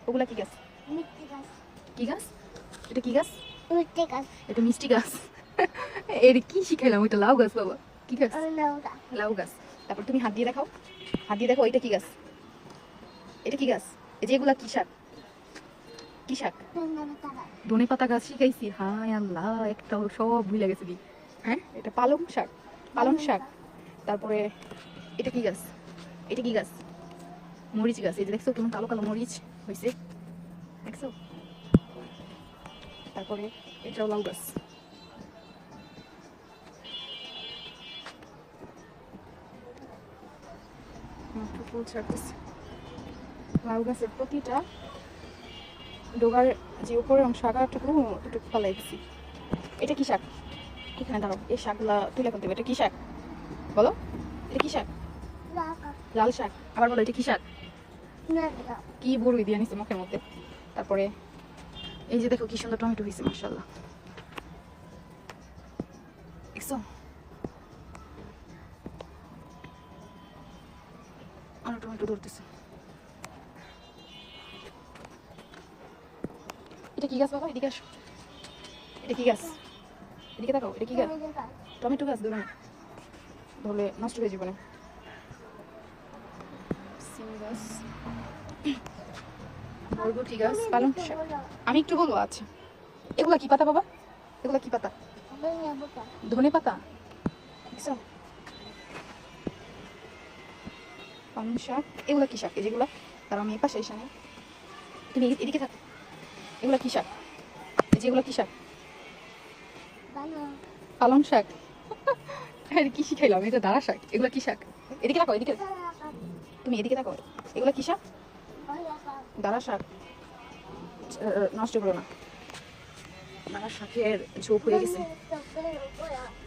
ওগুলা কি গাছ? মিষ্টি গাছ। কি গাছ? এটা কি গাছ? মিষ্টি গাছ। এটা মিষ্টি গাছ। এর কি শিখাইলাম? ওইটা লাউ গাছ বাবা। কি গাছ? লাউ গাছ। লাউ গাছ। তারপর তুমি হাত দিয়ে দেখাও, হাত দিয়ে দেখো এটা কি গাছ? এটা কি গাছ? এই যে এগুলা কি শাক? কি শাক? ধনেপাতা গাছ। ধনে পাতা গাছ শিখাইছি। হায় আল্লাহ, একটা সব ভুলে গেছে দি। হ্যাঁ, এটা পালং শাক। পালং শাক। তারপরে এটা কি গাছ? এটা কি গাছ? মরিচ গাছ। এই যে দেখছো কেমন কালো কালো মরিচ হয়েছে, দেখছো? তারপরে এটাও লাউ গাছ। ফুল ছাড়তেছে। লাউ গাছের প্রতিটা ডোগার যে উপরের অংশ আগাটুকু ওটুকু ফেলাই দিছি। এটা কি শাক? এখানে দাঁড়াও, এই শাকগুলা তুলে ফেলতে হবে। এটা কি শাক বলো? এটা কি শাক? লাউ গাছ। লাল শাক। আবার বলো এটা কি শাক? লাউ গাছ। কি বড়ই দিয়ে নিছে মুখের মধ্যে। তারপরে এই যে দেখো কি সুন্দর টমেটো হয়েছে, মাশাআল্লাহ। দেখছো? আরো টমেটো ধরতেছে। এটা কি গাছ বাবা? এদিকে আসো। এটা কি গাছ? এদিকে তাকাও। এটা কি গাছ? টমেটো গাছ। টমেটো গাছ। ধরো না, ধরলে নষ্ট হয়ে যাবে না। সিম গাছ, বরবটি গাছ, পালং শাক। আমি একটু বলবো? আচ্ছা, এগুলা কি পাতা বাবা? এগুলা কি পাতা? ধনেপাতা। ধনে পাতা। দেখছো? পালং শাক। এগুলা কি শাক? এই যেগুলা, তার আমি এই পাশে এসে নেই, তুমি এদিকে থাকো। এগুলা কি শাক? এই যেগুলা কি শাক? বানর। পালং শাক। আরে কি শিখাইলাম? এটা দাঁড়া শাক। এগুলা কি শাক? এদিকে তাকাও, এদিকে। কলা গাছ। তুমি এদিকে তাকাও। এগুলা কি শাক? কলা গাছ। দাঁড়া শাক। নষ্ট করো না, দাঁড়া শাকের ঝোপ হয়ে গেছে।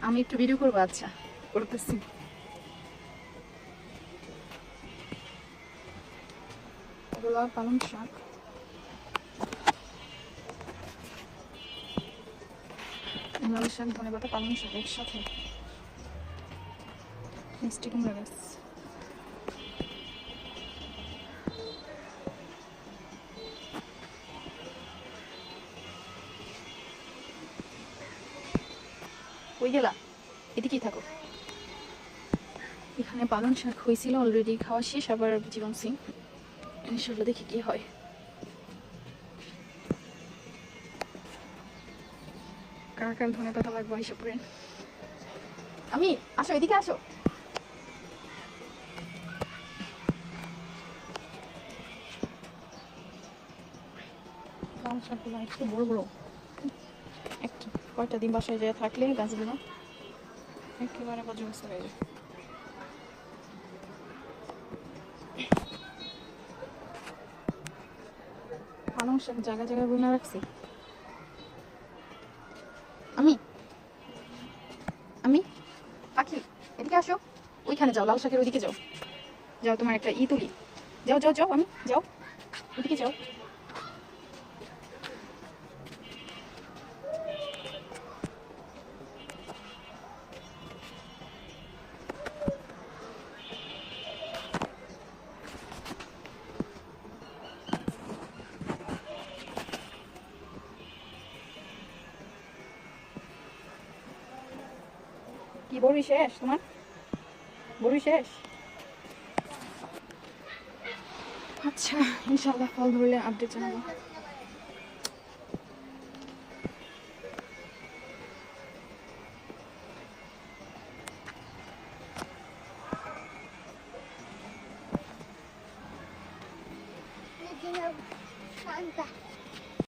আমি একটু ভিডিও করবো। আচ্ছা, করতেছি। এগুলা পালং শাক। লাল শাক, ধনেপাতা, পালং শাক একসাথে। মিষ্টি কুমড়া গাছ। ওই গেলা, এদিকেই থাকো। এখানে পালং শাক হয়েছিল অলরেডি, খাওয়া শেষ। আবার জীবন সিং, ইনশাল্লাহ দেখি কি হয়। কার কার ধনে পাতা লাগবে এসে পড়েন। আমি আসো, এদিকে আসো। পালং শাকগুলো একটু বড় বড়, একটু কয়টা দিন বাসায় যেয়ে থাকলে গাছগুলো একেবারে পর্যন্ত হয়ে যায়। পালং শাক জায়গা জায়গায় বুনে রাখছি। আমি আমি পাখি, এদিকে আসো। ওইখানে যাও, লাল শাকের ওইদিকে যাও। যাও, তোমার একটা তুলি। যাও যাও যাও, আমি যাও, ওইদিকে যাও। কি বড়ই শেষ তোমার? বড়ই শেষ? আচ্ছা, ইনশাআল্লাহ ফল ধরলে আপডেট জানাবো। শান্তা।